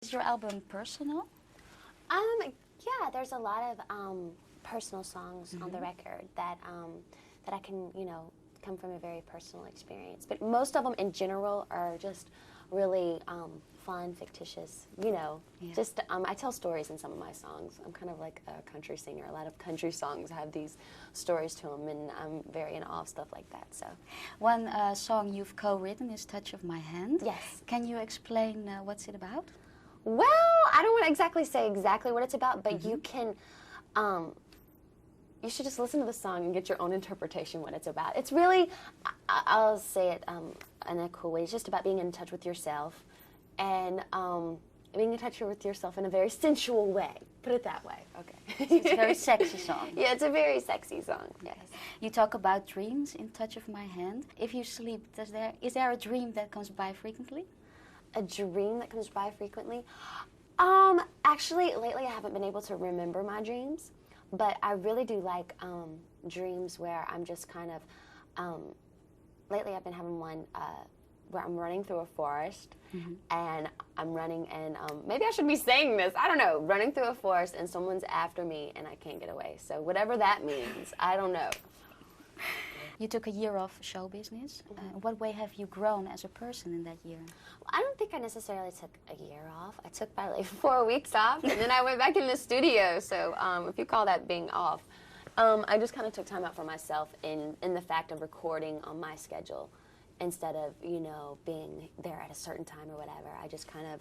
Is your album personal? Yeah, there's a lot of personal songs on the record that that I can, come from a very personal experience. But most of them in general are just really fun, fictitious, Yeah. Just, I tell stories in some of my songs. I'm kind of like a country singer. A lot of country songs have these stories to them, and I'm very in awe of stuff like that, so. One song you've co-written is Touch of My Hand. Yes. Can you explain what's it about? Well, I don't want to exactly say exactly what it's about, but you can, you should just listen to the song and get your own interpretation what it's about. It's really, I'll say it in a cool way, it's just about being in touch with yourself and being in touch with yourself in a very sensual way. Put it that way, okay. So it's a very sexy song. Yeah, it's a very sexy song, yes. You talk about dreams in Touch of My Hand. If you sleep, is there a dream that comes by frequently? A dream that comes by frequently? Actually, lately I haven't been able to remember my dreams, but I really do like dreams where I'm just kind of, lately I've been having one where I'm running through a forest, and I'm running, and maybe I should be saying this, I don't know, running through a forest and someone's after me and I can't get away. So whatever that means, I don't know. You took a year off show business. In what way have you grown as a person in that year? Well, I don't think I necessarily took a year off. I took about like 4 weeks off, and then I went back in the studio. So if you call that being off, I just kind of took time out for myself in the fact of recording on my schedule instead of, being there at a certain time or whatever. I just kind of,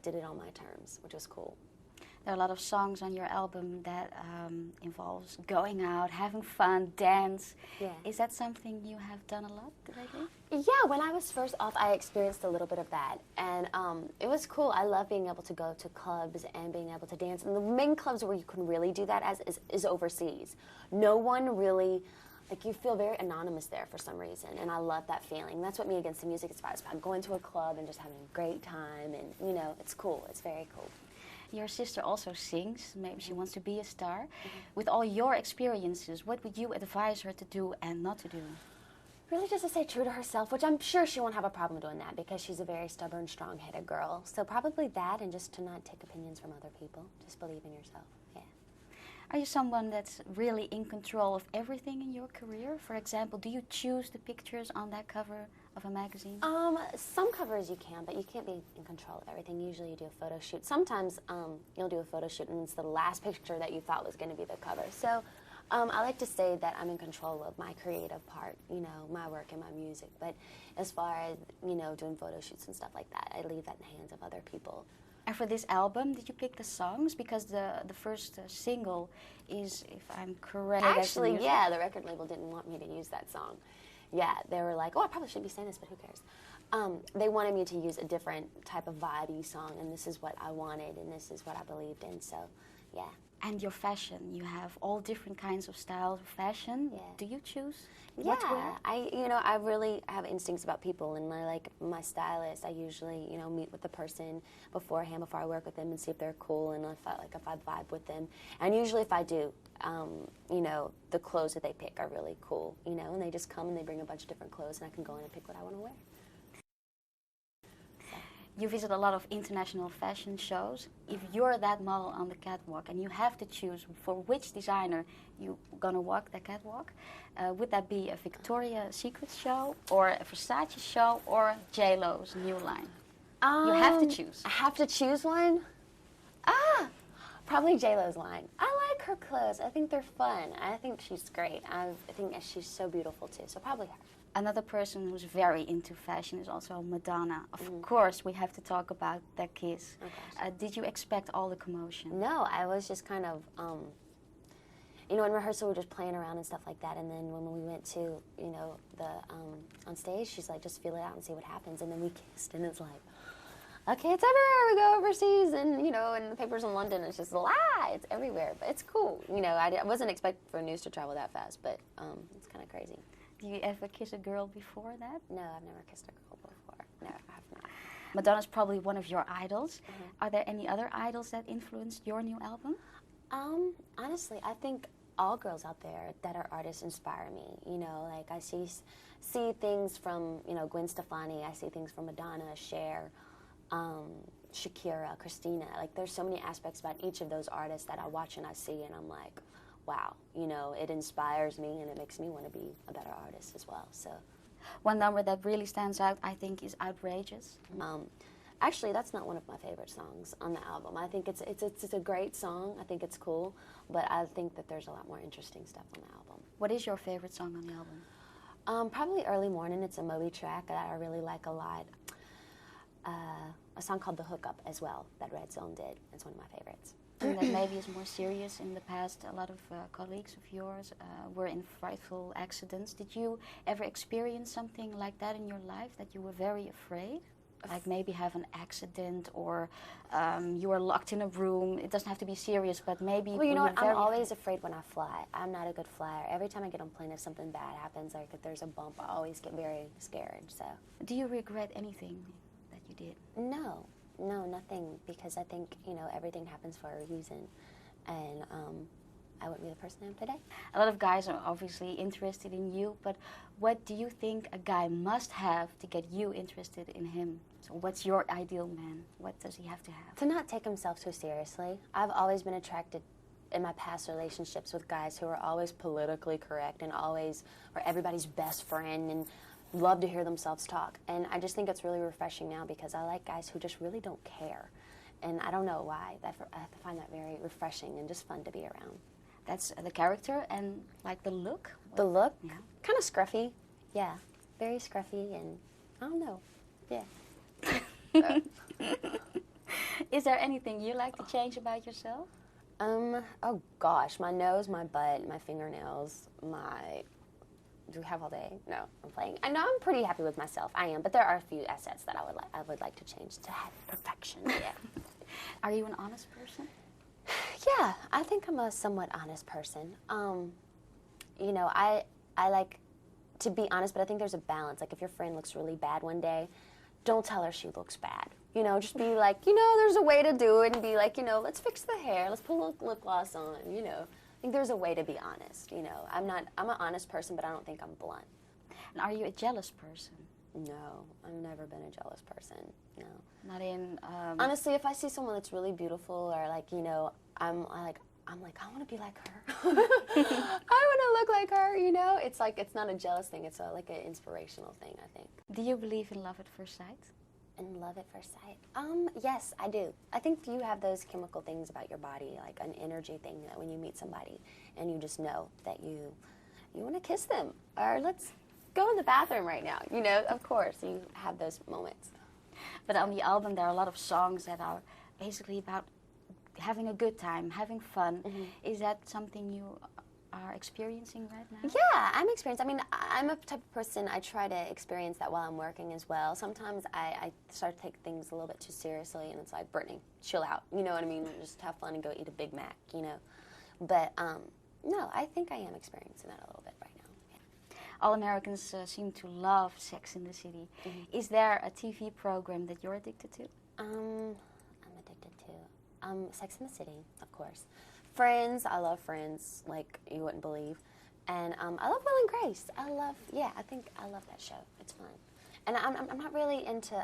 did it on my terms, which was cool. There are a lot of songs on your album that involves going out, having fun, dance. Yeah. Is that something you have done a lot lately? Yeah, when I was first off, I experienced a little bit of that, and it was cool. I love being able to go to clubs and being able to dance, and the main clubs where you can really do that is overseas. No one really, you feel very anonymous there for some reason, and I love that feeling. That's what Me Against the Music is about. It's about going to a club and just having a great time, and, it's cool. It's very cool. Your sister also sings. Maybe she wants to be a star. With all your experiences, what would you advise her to do and not to do? Really just to stay true to herself, which I'm sure she won't have a problem doing that because she's a very stubborn, strong-headed girl. So probably that, and just to not take opinions from other people. Just believe in yourself, yeah. Are you someone that's really in control of everything in your career? For example, do you choose the pictures on that cover of a magazine? Some covers you can, but you can't be in control of everything. Usually you do a photo shoot. Sometimes you'll do a photo shoot and it's the last picture that you thought was going to be the cover. So I like to say that I'm in control of my creative part, my work and my music. But as far as, doing photo shoots and stuff like that, I leave that in the hands of other people. And for this album, did you pick the songs? Because the first single is, if I'm correct... Actually, yeah, the record label didn't want me to use that song. Yeah, they were like, oh, I probably shouldn't be saying this, but who cares? They wanted me to use a different type of vibey song, and this is what I wanted, and this is what I believed in, so, yeah. And your fashion, you have all different kinds of styles of fashion. Yeah. Do you choose what to wear? I really have instincts about people, and my stylist, I usually, meet with the person beforehand before I work with them and see if they're cool and if I vibe with them. And usually if I do, the clothes that they pick are really cool, and they just come and they bring a bunch of different clothes and I can go in and pick what I want to wear. You visit a lot of international fashion shows. If you're that model on the catwalk and you have to choose for which designer you're gonna walk the catwalk, would that be a Victoria's Secret show or a Versace show or J-Lo's new line? You have to choose. I have to choose one? Probably J-Lo's line. I like her clothes. I think they're fun. I think she's great. I think she's so beautiful too, so probably her. Another person who's very into fashion is also Madonna. Of course, we have to talk about that kiss. Did you expect all the commotion? No, I was just kind of, in rehearsal we were just playing around and stuff like that, and then when we went to, on stage, she's like, just feel it out and see what happens, and then we kissed, and it's like, okay, it's everywhere. We go overseas, and, in the papers in London, it's just it's everywhere, but it's cool. I wasn't expecting for news to travel that fast, but it's kind of crazy. Did you ever kiss a girl before that? No, I've never kissed a girl before. No, I have not. Madonna's probably one of your idols. Are there any other idols that influenced your new album? Honestly, I think all girls out there that are artists inspire me. I see things from, Gwen Stefani. I see things from Madonna, Cher. Shakira, Christina. Like, there's so many aspects about each of those artists that I watch and I see, and I'm like, wow, you know, it inspires me and it makes me want to be a better artist as well. So, one number that really stands out, I think, is Outrageous. actually, that's not one of my favorite songs on the album. I think it's a great song. I think it's cool, but I think that there's a lot more interesting stuff on the album. What is your favorite song on the album? Probably Early Morning. It's a Moby track that I really like a lot. A song called The Hookup as well that Red Zone did. It's one of my favorites. And that maybe is more serious. In the past, a lot of colleagues of yours were in frightful accidents. Did you ever experience something like that in your life, that you were very afraid? Like maybe have an accident, or you were locked in a room. It doesn't have to be serious, but maybe... Well, you know what? I'm always afraid when I fly. I'm not a good flyer. Every time I get on a plane, if something bad happens, like if there's a bump, I always get very scared, so... Do you regret anything that you did? No, nothing, because I think, you know, everything happens for a reason, and I wouldn't be the person I am today. A lot of guys are obviously interested in you, but what do you think a guy must have to get you interested in him? So what's your ideal man? What does he have to have? To not take himself too seriously. I've always been attracted in my past relationships with guys who are always politically correct and always are everybody's best friend and love to hear themselves talk. And I just think it's really refreshing now, because I like guys who just really don't care. And I don't know why. I find that very refreshing and just fun to be around. That's the character, and like the look? The look? Yeah. Kind of scruffy. Yeah. Very scruffy, and I don't know. Yeah. Is there anything you like to change about yourself? Oh gosh, my nose, my butt, my fingernails, do we have all day? No, I'm playing. I know I'm pretty happy with myself. I am, but there are a few assets that I would like to change to have perfection. Yeah. Are you an honest person? Yeah, I think I'm a somewhat honest person. You know, I like to be honest, but I think there's a balance. Like, if your friend looks really bad one day, don't tell her she looks bad. You know, just be like, you know, there's a way to do it, and be like, you know, let's fix the hair, let's put a little lip gloss on, you know. I think there's a way to be honest, you know. I'm an honest person, but I don't think I'm blunt. And are you a jealous person? No, I've never been a jealous person, no. Not in... Honestly, if I see someone that's really beautiful, or like, you know, I'm like, I want to be like her. I want to look like her, you know? It's like, it's not a jealous thing, it's like an inspirational thing, I think. Do you believe in love at first sight? In love at first sight? Yes, I do. I think you have those chemical things about your body, like an energy thing, that when you meet somebody and you just know that you want to kiss them, or let's go in the bathroom right now, you know? Of course, you have those moments. But on the album, there are a lot of songs that are basically about having a good time, having fun. Mm-hmm. Is that something you are experiencing right now? Yeah, I'm experiencing. I mean, I'm a type of person, I try to experience that while I'm working as well. Sometimes I start to take things a little bit too seriously, and it's like, Brittany, chill out. You know what I mean? Just have fun and go eat a Big Mac, you know? But, no, I think I am experiencing that a little bit right now. Yeah. All Americans seem to love Sex in the City. Mm-hmm. Is there a TV program that you're addicted to? I'm addicted to Sex in the City, of course. Friends, I love Friends, like you wouldn't believe. And I love Will and Grace. I think I love that show. It's fun. And I'm not really into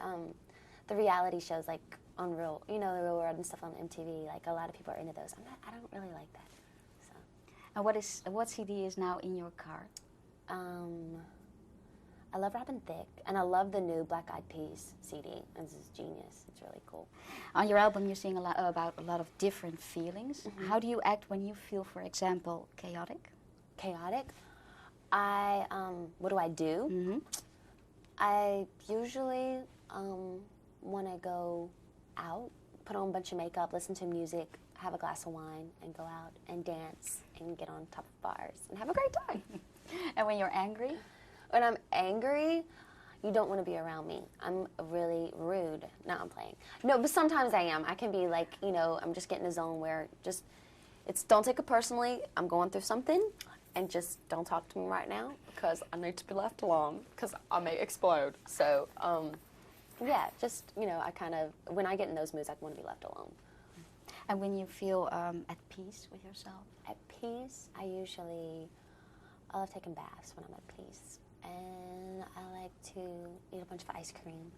the reality shows like on Real, you know, the Real World and stuff on MTV. Like, a lot of people are into those. I don't really like that. So. And what CD is now in your car? I love Robin Thicke, and I love the new Black Eyed Peas CD. This is genius. It's really cool. On your album, you sing about a lot of different feelings. Mm-hmm. How do you act when you feel, for example, chaotic? Chaotic? What do I do? Mm-hmm. I usually want to go out, put on a bunch of makeup, listen to music, have a glass of wine, and go out and dance and get on top of bars and have a great time. And when you're angry? When I'm angry, you don't want to be around me. I'm really rude. No, I'm playing. No, but sometimes I am. I can be like, you know, I'm just getting a zone where don't take it personally. I'm going through something, and just don't talk to me right now, because I need to be left alone, because I may explode. So, yeah, just, you know, when I get in those moods, I want to be left alone. And when you feel at peace with yourself? At peace, I love taking baths when I'm at peace. And I like to eat a bunch of ice cream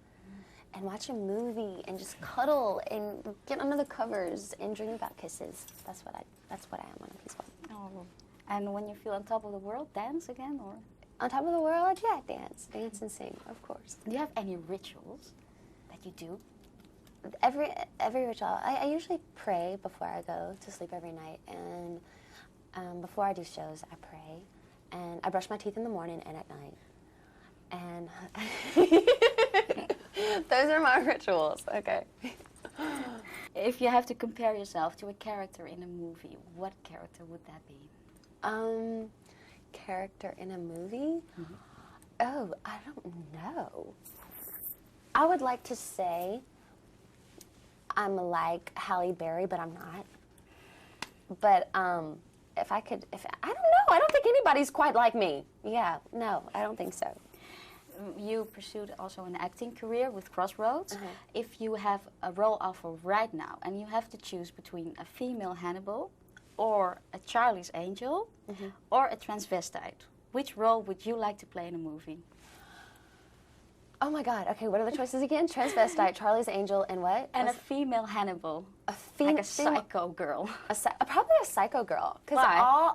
and watch a movie and just cuddle and get under the covers and dream about kisses. That's what I am on a peaceful. Oh. And when you feel on top of the world, dance again, or? On top of the world, yeah, dance and sing, of course. Do you have any rituals that you do? Every ritual, I usually pray before I go to sleep every night, and before I do shows, I pray, and I brush my teeth in the morning and at night, and those are my rituals. Okay. If you have to compare yourself to a character in a movie, what character would that be? Character in a movie? Mm-hmm. Oh, I don't know. I would like to say I'm like Halle Berry, but I'm not. But if I don't know. I don't think anybody's quite like me. Yeah, no, I don't think so. You pursued also an acting career with Crossroads. Uh-huh. If you have a role offer right now and you have to choose between a female Hannibal or a Charlie's Angel or a transvestite, which role would you like to play in a movie? Oh my God. Okay, what are the choices again? Transvestite, Charlie's Angel, and what? And a female Hannibal. A like a psycho girl. Probably a psycho girl. Because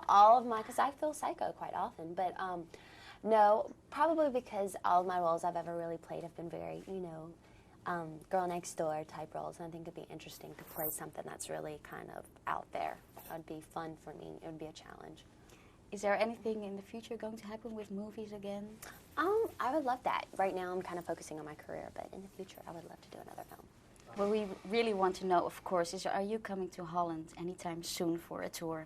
all of my, because I feel psycho quite often. But no, probably because all of my roles I've ever really played have been very, girl next door type roles. And I think it'd be interesting to play something that's really kind of out there. That would be fun for me. It would be a challenge. Is there anything in the future going to happen with movies again? I would love that. Right now I'm kind of focusing on my career, but in the future I would love to do another film. What we really want to know, of course, is are you coming to Holland anytime soon for a tour?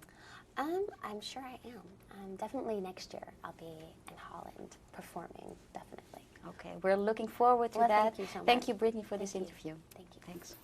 I'm sure I am. Definitely next year I'll be in Holland performing, definitely. Okay, we're looking forward to that. Thank you so much. Thank you, Brittany, for this interview. Thank you. Thanks.